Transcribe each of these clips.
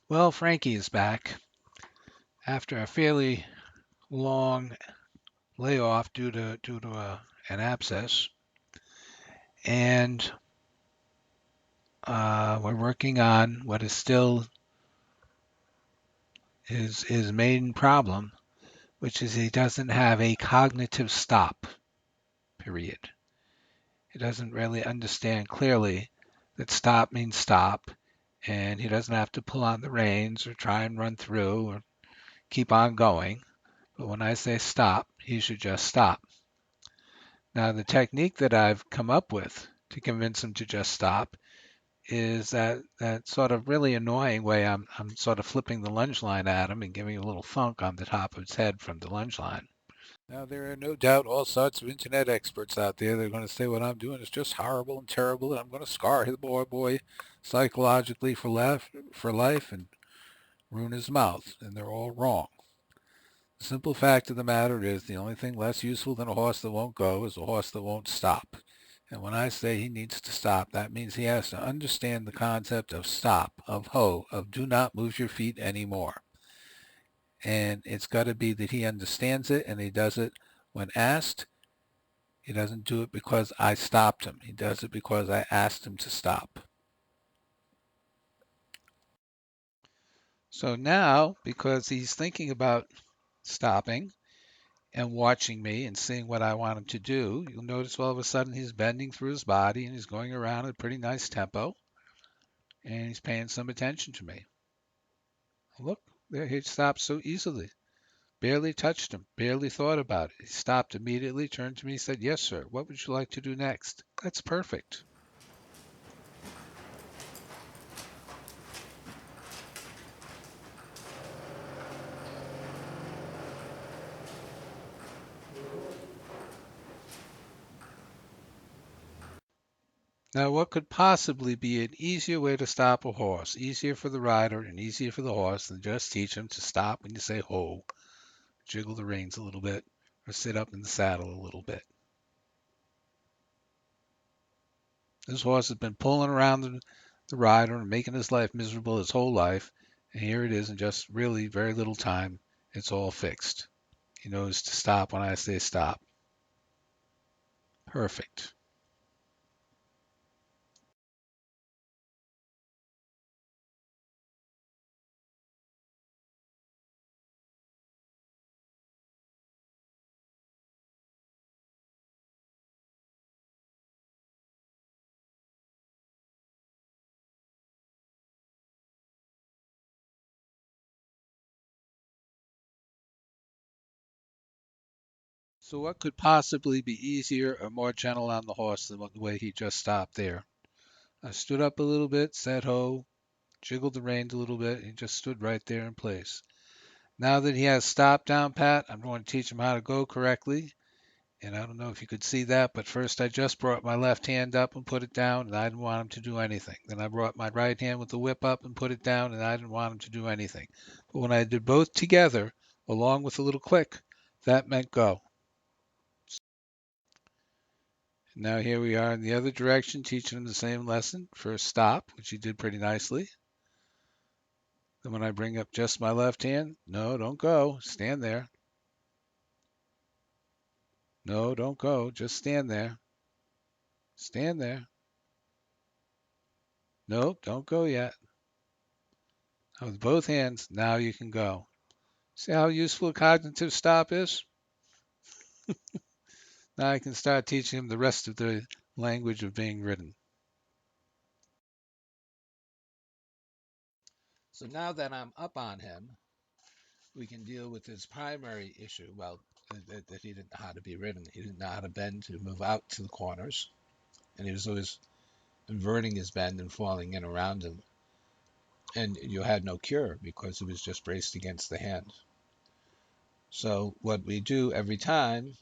Well, Frankie is back after a fairly long layoff due to an abscess, and we're working on what is still his main problem, which is he doesn't have a cognitive stop. Period. He doesn't really understand clearly that stop means stop, and he doesn't have to pull on the reins or try and run through or keep on going. But when I say stop, he should just stop. Now, the technique that I've come up with to convince him to just stop is that sort of really annoying way I'm sort of flipping the lunge line at him and giving a little thunk on the top of his head from the lunge line. Now, there are no doubt all sorts of internet experts out there that are going to say what I'm doing is just horrible and terrible, and I'm going to scar the boy psychologically for life and ruin his mouth, and they're all wrong. The simple fact of the matter is the only thing less useful than a horse that won't go is a horse that won't stop. And when I say he needs to stop, that means he has to understand the concept of stop, of ho, of do not move your feet anymore. And it's got to be that he understands it and he does it when asked. He doesn't do it because I stopped him. He does it because I asked him to stop. So now, because he's thinking about stopping and watching me and seeing what I want him to do, you'll notice all of a sudden he's bending through his body and he's going around at a pretty nice tempo and he's paying some attention to me. Look, there he stopped so easily. Barely touched him, barely thought about it. He stopped immediately, turned to me, said, "Yes, sir. What would you like to do next?" That's perfect. Now, what could possibly be an easier way to stop a horse, easier for the rider and easier for the horse than just teach him to stop when you say ho, jiggle the reins a little bit, or sit up in the saddle a little bit? This horse has been pulling around the rider and making his life miserable his whole life, and here it is in just really very little time. It's all fixed. He knows to stop when I say stop. Perfect. So what could possibly be easier or more gentle on the horse than the way he just stopped there? I stood up a little bit, said ho, jiggled the reins a little bit, and he just stood right there in place. Now that he has stopped down pat, I'm going to teach him how to go correctly. And I don't know if you could see that, but first I just brought my left hand up and put it down, and I didn't want him to do anything. Then I brought my right hand with the whip up and put it down, and I didn't want him to do anything. But when I did both together, along with a little click, that meant go. Now here we are in the other direction, teaching him the same lesson. First stop, which he did pretty nicely. Then when I bring up just my left hand, no, don't go. Stand there. No, don't go. Just stand there. Stand there. Nope, don't go yet. With both hands, now you can go. See how useful a cognitive stop is? Now I can start teaching him the rest of the language of being ridden. So now that I'm up on him, we can deal with his primary issue. Well, that he didn't know how to be ridden. He didn't know how to bend to move out to the corners, and he was always inverting his bend and falling in around him. And you had no cure because he was just braced against the hand. So what we do every time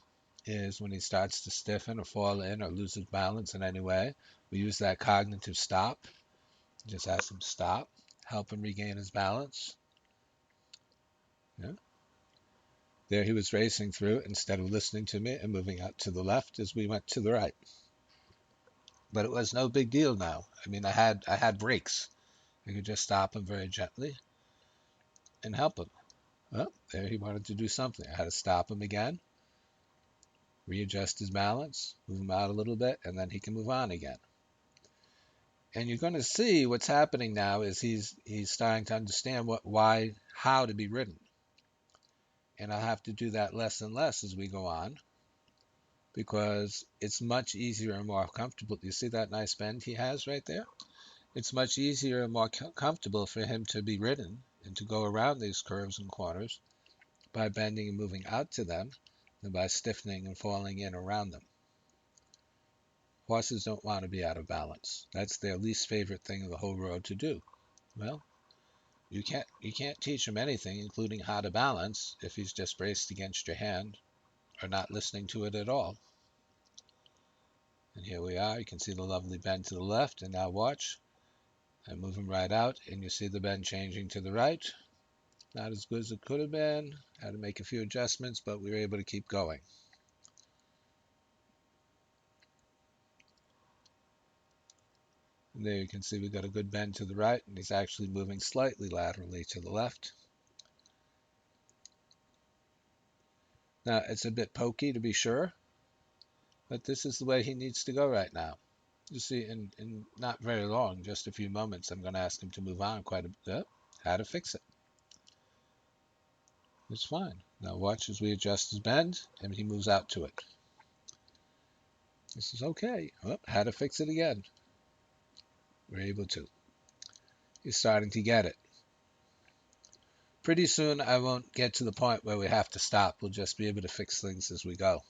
is when he starts to stiffen or fall in or lose his balance in any way, we use that cognitive stop. Just ask him stop, help him regain his balance. Yeah. There he was racing through instead of listening to me and moving out to the left as we went to the right. But it was no big deal now. I mean, I had brakes. I could just stop him very gently. and help him. Well, there he wanted to do something. I had to stop him again, readjust his balance, move him out a little bit, and then he can move on again. And you're going to see what's happening now is he's starting to understand how to be ridden. And I'll have to do that less and less as we go on because it's much easier and more comfortable. You see that nice bend he has right there? It's much easier and more comfortable for him to be ridden and to go around these curves and corners by bending and moving out to them than by stiffening and falling in around them. Horses don't want to be out of balance. That's their least favorite thing in the whole road to do. Well, you can't teach him anything, including how to balance, if he's just braced against your hand or not listening to it at all. And here we are. You can see the lovely bend to the left, and now watch. I move him right out, and you see the bend changing to the right. Not as good as it could have been. Had to make a few adjustments, but we were able to keep going. And there you can see we got a good bend to the right, and he's actually moving slightly laterally to the left. Now, it's a bit pokey to be sure, but this is the way he needs to go right now. You see, in not very long, just a few moments, I'm going to ask him to move on quite a bit. How to fix it. It's fine. Now watch as we adjust his bend, and he moves out to it. This is okay. Oh, how to fix it again. We're able to. He's starting to get it. Pretty soon, I won't get to the point where we have to stop. We'll just be able to fix things as we go.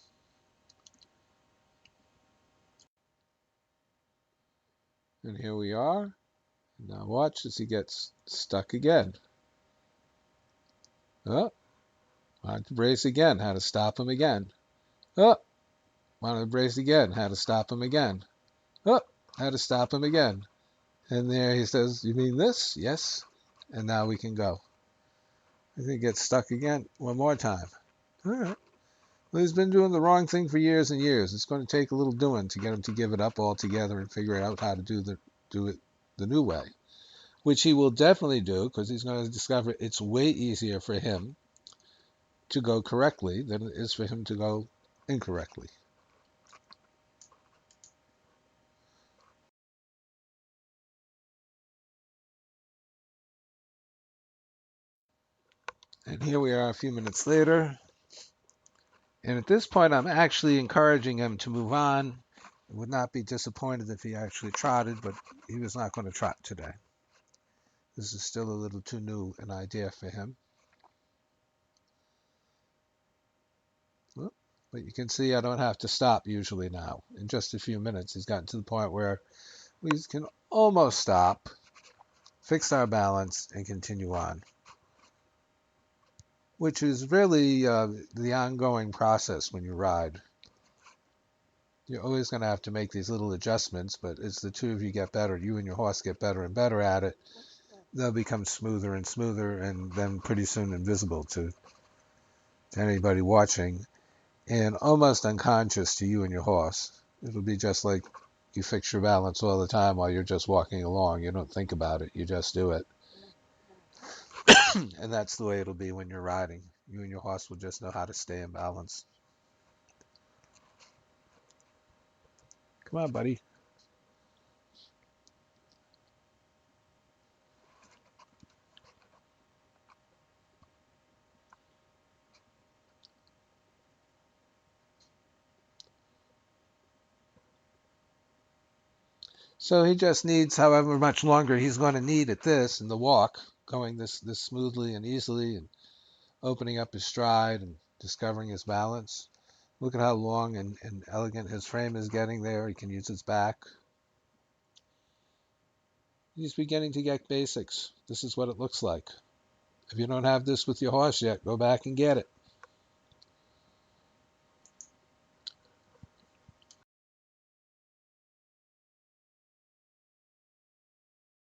And here we are. Now watch as he gets stuck again. Oh, wanted to brace again. How to stop him again. Oh, wanted to brace again. How to stop him again. Oh, how to stop him again. And there he says, "You mean this?" Yes. And now we can go. I think he gets stuck again one more time. All right. Well, he's been doing the wrong thing for years and years. It's going to take a little doing to get him to give it up altogether and figure out how to do it the new way, which he will definitely do because he's going to discover it's way easier for him to go correctly than it is for him to go incorrectly. And here we are a few minutes later. And at this point, I'm actually encouraging him to move on. I would not be disappointed if he actually trotted, but he was not going to trot today. This is still a little too new an idea for him. But you can see I don't have to stop usually now. In just a few minutes, he's gotten to the point where we can almost stop, fix our balance, and continue on, which is really the ongoing process when you ride. You're always going to have to make these little adjustments, but as the two of you get better, you and your horse get better and better at it, they'll become smoother and smoother, and then pretty soon invisible to anybody watching, and almost unconscious to you and your horse. It'll be just like you fix your balance all the time while you're just walking along. You don't think about it, you just do it. And that's the way it'll be when you're riding. You and your horse will just know how to stay in balance. Come on, buddy. So he just needs however much longer he's going to need at this in the walk, going this smoothly and easily and opening up his stride and discovering his balance. Look at how long and elegant his frame is getting there. He can use his back. He's beginning to get basics. This is what it looks like. If you don't have this with your horse yet, go back and get it.